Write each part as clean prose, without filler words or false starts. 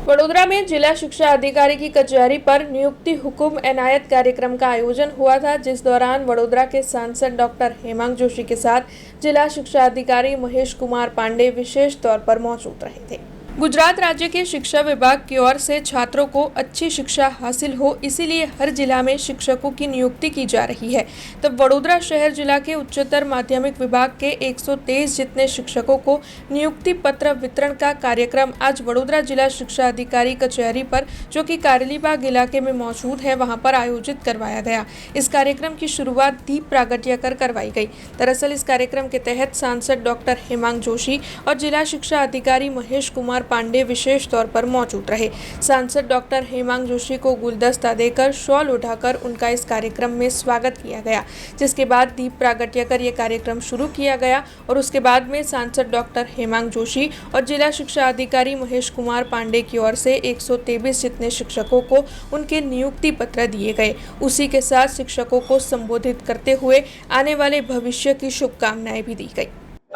वडोदरा में जिला शिक्षा अधिकारी की कचहरी पर नियुक्ति हुकुम एनायत कार्यक्रम का आयोजन हुआ था, जिस दौरान वडोदरा के सांसद डॉक्टर हेमांग जोशी के साथ जिला शिक्षा अधिकारी महेश कुमार पांडे विशेष तौर पर मौजूद रहे थे। गुजरात राज्य के शिक्षा विभाग की ओर से छात्रों को अच्छी शिक्षा हासिल हो, इसीलिए हर जिला में शिक्षकों की नियुक्ति की जा रही है। तब वडोदरा शहर जिला के उच्चतर माध्यमिक विभाग के 123 जितने शिक्षकों को नियुक्ति पत्र वितरण का कार्यक्रम आज वडोदरा जिला शिक्षा अधिकारी कचहरी पर, जो कि कारेलीबाग इलाके में मौजूद है, वहां पर आयोजित करवाया गया। इस कार्यक्रम की शुरुआत दीप प्रागट्य कर करवाई गई। दरअसल इस कार्यक्रम के तहत सांसद डॉक्टर हेमांग जोशी और जिला शिक्षा अधिकारी महेश कुमार पांडे विशेष तौर पर मौजूद रहे। सांसद डॉक्टर हेमांग जोशी को गुलदस्ता देकर शॉल उठाकर उनका इस कार्यक्रम में स्वागत किया गया, जिसके बाद दीप प्रागट्य कर यह कार्यक्रम शुरू किया गया और उसके बाद में सांसद डॉक्टर हेमांग जोशी और जिला शिक्षा अधिकारी महेश कुमार पांडे की ओर से 123 जितने शिक्षकों को उनके नियुक्ति पत्र दिए गए। उसी के साथ शिक्षकों को संबोधित करते हुए आने वाले भविष्य की शुभकामनाएं भी दी गई।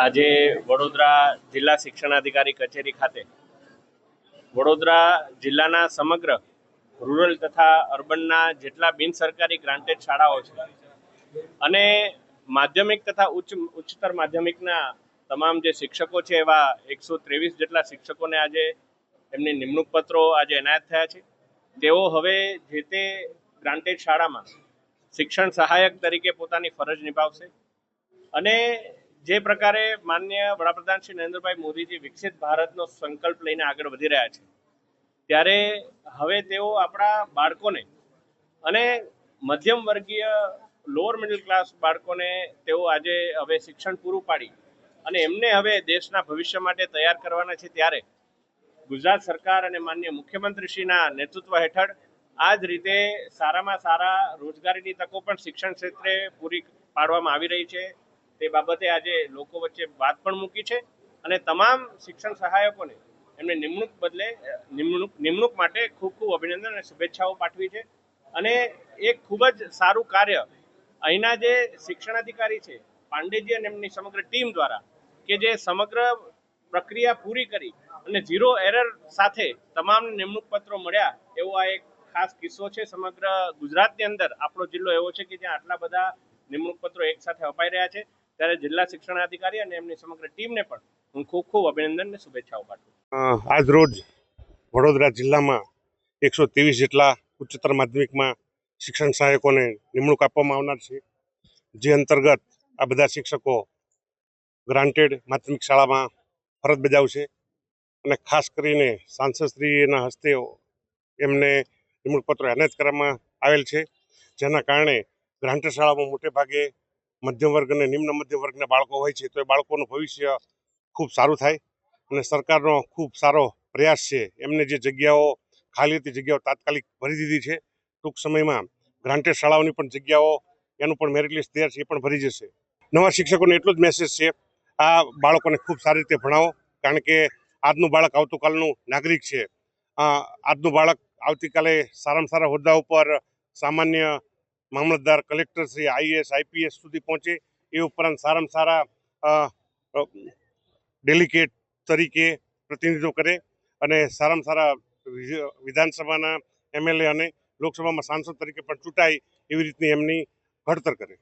આજે વડોદરા જિલ્લા શિક્ષણાધિકારી કચેરી ખાતે વડોદરા જિલ્લાના સમગ્ર રૂરલ તથા અર્બનના જેટલા બિન સરકારી ગ્રાન્ટેડ શાળાઓ છે અને માધ્યમિક તથા ઉચ્ચતર માધ્યમિકના તમામ જે શિક્ષકો છે એવા 123 જેટલા શિક્ષકોને આજે એમની નિમણૂક પત્રો આજે એનાયત થયા છે। તેઓ હવે જે તે ગ્રાન્ટેડ શાળામાં શિક્ષણ સહાયક તરીકે પોતાની ફરજ નિભાવશે અને જે પ્રકારે માનનીય વડાપ્રધાન શ્રી નરેન્દ્રભાઈ મોદીજી વિકસિત ભારતનો સંકલ્પ લઈને આગળ વધી રહ્યા છે, ત્યારે હવે તેઓ આપણા બાળકોને અને મધ્યમ વર્ગીય લોઅર મિડલ ક્લાસ બાળકોને તેઓ આજે હવે શિક્ષણ પૂરું પાડી અને એમને હવે દેશના ભવિષ્ય માટે તૈયાર કરવાના છે। ત્યારે ગુજરાત સરકાર અને માનનીય મુખ્યમંત્રીશ્રીના નેતૃત્વ હેઠળ આ જ રીતે સારામાં સારા રોજગારીની તકો પણ શિક્ષણ ક્ષેત્રે પૂરી પાડવામાં આવી રહી છે। તે બાબતે આજે લોકો વચ્ચે વાત પણ મૂકી છે અને તમામ શિક્ષણ સહાયકોને એમને નિમણૂક માટે ખૂબ ખૂબ અભિનંદન અને શુભેચ્છાઓ પાઠવી છે અને એક ખૂબ જ સારું કાર્ય અહીંના જે શિક્ષણાધિકારી છે પાંડેજી અને એમની સમગ્ર ટીમ દ્વારા કે જે સમગ્ર પ્રક્રિયા પૂરી કરી અને ઝીરો એરર સાથે તમામ નિમણૂક પત્રો મળ્યા એવો આ એક ખાસ કિસ્સો છે। સમગ્ર ગુજરાતની અંદર આપણો જિલ્લો એવો છે કે જ્યાં આટલા બધા નિમણૂક પત્રો એક સાથે અપાઈ રહ્યા છે, ત્યારે જિલ્લા શિક્ષણાધિકારી અને એમની સમગ્ર ટીમને પણ હું ખૂબ ખૂબ અભિનંદન અને શુભેચ્છાઓ પાઠવું। આજ રોજ વડોદરા જિલ્લામાં 123 જેટલા ઉચ્ચતર માધ્યમિકમાં શિક્ષણ સહાયકોને નિમણૂક આપવામાં આવનાર છે, જે અંતર્ગત આ બધા શિક્ષકો ગ્રાન્ટેડ માધ્યમિક શાળામાં ફરજ બજાવશે અને ખાસ કરીને સાંસદશ્રીના હસ્તે એમને નિમણૂક પત્રો એનાયત કરવામાં આવેલ છે, જેના કારણે ગ્રાન્ટેડ શાળામાં મોટે ભાગે મધ્યમ વર્ગ અને નિમ્ન મધ્યમ વર્ગના બાળકો હોય છે, તો એ બાળકોનું ભવિષ્ય ખૂબ સારું થાય અને સરકારનો ખૂબ સારો પ્રયાસ છે। એમને જે જગ્યાઓ ખાલી હતી જગ્યાઓ તાત્કાલિક ભરી દીધી છે। ટૂંક સમયમાં ગ્રાન્ટેડ શાળાઓની પણ જગ્યાઓ એનું પણ મેરિટ લિસ્ટ તૈયાર છે, એ પણ ભરી જશે। નવા શિક્ષકોને એટલો જ મેસેજ છે, આ બાળકોને ખૂબ સારી રીતે ભણાવો, કારણ કે આજનું બાળક આવતીકાલનું નાગરિક છે। આજનું બાળક આવતીકાલે સારામાં સારા હોદ્દા ઉપર સામાન્ય મામલતદાર, કલેક્ટર શ્રી, IAS, IPS સુધી પહોંચે, એ ઉપરાંત સારામાં સારા ડેલિગેટ તરીકે પ્રતિનિધિત્વ કરે અને સારામાં સારા વિધાનસભાના MLA અને લોકસભામાં सांसद તરીકે પણ ચૂંટાય એવી રીતની એમની ઘડતર કરે।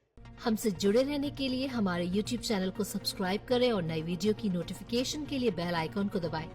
हमसे जुड़े रहने के लिए हमारे YouTube चैनल को सब्सक्राइब करें और नई वीडियो की नोटिफिकेशन के लिए बेल आइकॉन को दबाएं।